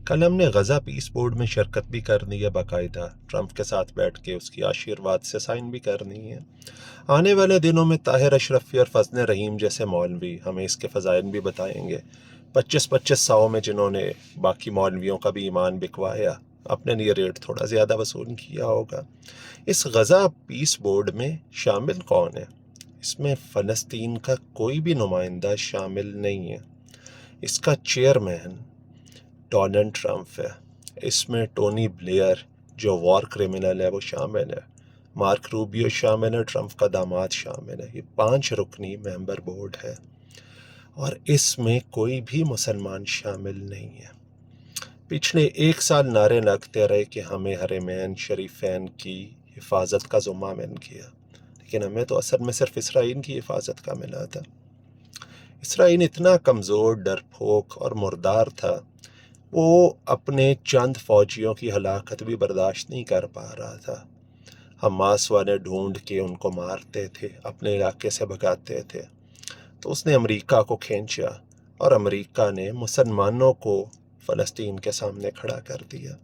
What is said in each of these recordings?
کل ہم نے غزہ پیس بورڈ میں شرکت بھی کرنی ہے، باقاعدہ ٹرمپ کے ساتھ بیٹھ کے اس کی آشیرواد سے سائن بھی کرنی ہے۔ آنے والے دنوں میں طاہر اشرفی اور فضل رحیم جیسے مولوی ہمیں اس کے فضائل بھی بتائیں گے۔ 25,000 میں جنہوں نے باقی مولویوں کا بھی ایمان بکوایا، اپنے لیے ریٹ تھوڑا زیادہ وصول کیا ہوگا۔ اس غزہ پیس بورڈ میں شامل کون ہے؟ اس میں فلسطین کا کوئی بھی نمائندہ شامل نہیں ہے۔ اس کا چیئرمین ڈونلڈ ٹرمپ ہے۔ اس میں ٹونی بلیئر جو وار کرمنل ہے وہ شامل ہے، مارک روبیو شامل ہے، ٹرمپ کا داماد شامل ہے۔ یہ 5 رکنی ممبر بورڈ ہے اور اس میں کوئی بھی مسلمان شامل نہیں ہے۔ پچھلے 1 سال نعرے لگتے رہے کہ ہمیں حرمین شریفین کی حفاظت کا ذمہ مل گیا، لیکن ہمیں تو اصل میں صرف اسرائیل کی حفاظت کا ملا تھا۔ اسرائیل اتنا کمزور، ڈرپوک اور مردار تھا، وہ اپنے چند فوجیوں کی ہلاکت بھی برداشت نہیں کر پا رہا تھا۔ حماس والے ڈھونڈ کے ان کو مارتے تھے، اپنے علاقے سے بھگاتے تھے، تو اس نے امریکہ کو کھینچا اور امریکہ نے مسلمانوں کو فلسطین کے سامنے کھڑا کر دیا۔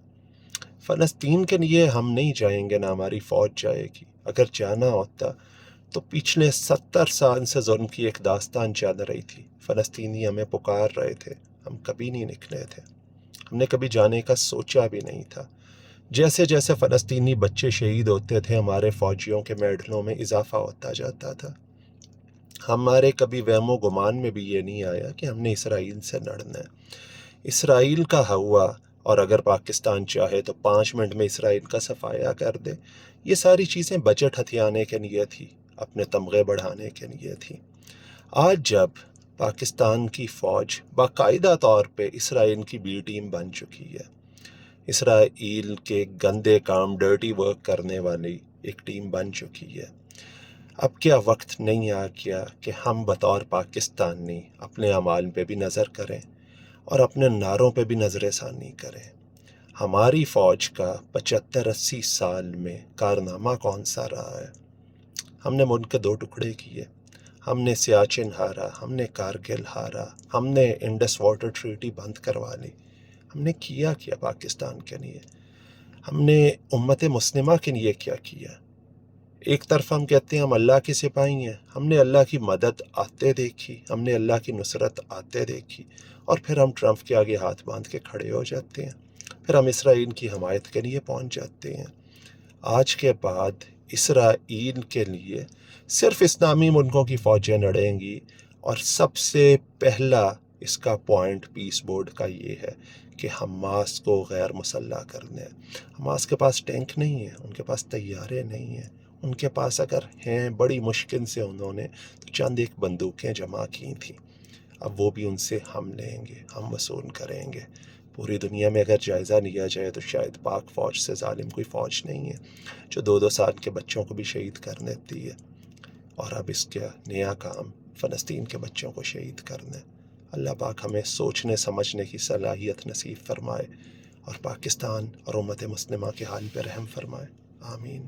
فلسطین کے لیے ہم نہیں جائیں گے، نہ ہماری فوج جائے گی۔ اگر جانا ہوتا تو پچھلے 70 سال سے ظلم کی ایک داستان چل رہی تھی، فلسطینی ہمیں پکار رہے تھے، ہم کبھی نہیں نکلے تھے، ہم نے کبھی جانے کا سوچا بھی نہیں تھا۔ جیسے جیسے فلسطینی بچے شہید ہوتے تھے، ہمارے فوجیوں کے میڈلوں میں اضافہ ہوتا جاتا تھا۔ ہمارے کبھی وہم و گمان میں بھی یہ نہیں آیا کہ ہم نے اسرائیل سے لڑنا ہے۔ اسرائیل کا ہوا، اور اگر پاکستان چاہے تو 5 منٹ میں اسرائیل کا صفایا کر دے۔ یہ ساری چیزیں بجٹ ہتھیانے کے لیے تھی، اپنے تمغے بڑھانے کے لیے تھی۔ آج جب پاکستان کی فوج باقاعدہ طور پہ اسرائیل کی بی ٹیم بن چکی ہے، اسرائیل کے گندے کام، ڈرٹی ورک کرنے والی ایک ٹیم بن چکی ہے، اب کیا وقت نہیں آ گیا کہ ہم بطور پاکستانی اپنے اعمال پہ بھی نظر کریں اور اپنے نعروں پہ بھی نظر ثانی کریں؟ ہماری فوج کا 75-80 سال میں کارنامہ کون سا رہا ہے؟ ہم نے ملک کے 2 ٹکڑے کیے، ہم نے سیاچن ہارا، ہم نے کارگل ہارا، ہم نے انڈس واٹر ٹریٹی بند کروا لی۔ ہم نے کیا پاکستان کے لیے؟ ہم نے امت مسلمہ کے لیے کیا کیا؟ ایک طرف ہم کہتے ہیں ہم اللہ کے سپاہی ہیں، ہم نے اللہ کی مدد آتے دیکھی، ہم نے اللہ کی نصرت آتے دیکھی، اور پھر ہم ٹرمپ کے آگے ہاتھ باندھ کے کھڑے ہو جاتے ہیں، پھر ہم اسرائیل کی حمایت کے لیے پہنچ جاتے ہیں۔ آج کے بعد اسرائیل کے لیے صرف اسلامی ملکوں کی فوجیں لڑیں گی، اور سب سے پہلا اس کا پوائنٹ پیس بورڈ کا یہ ہے کہ حماس کو غیر مسلح کرنا ہے۔ حماس کے پاس ٹینک نہیں ہے، ان کے پاس طیارے نہیں ہیں، ان کے پاس اگر ہیں بڑی مشکل سے انہوں نے تو چند ایک بندوقیں جمع کی تھیں، اب وہ بھی ان سے ہم لیں گے، ہم وصول کریں گے۔ پوری دنیا میں اگر جائزہ لیا جائے تو شاید پاک فوج سے ظالم کوئی فوج نہیں ہے جو 2 سال کے بچوں کو بھی شہید کر دیتی ہے، اور اب اس کا نیا کام فلسطین کے بچوں کو شہید کرنا ہے۔ اللہ پاک ہمیں سوچنے سمجھنے کی صلاحیت نصیب فرمائے، اور پاکستان اور امت مسلمہ کے حال پہ رحم فرمائے۔ آمین۔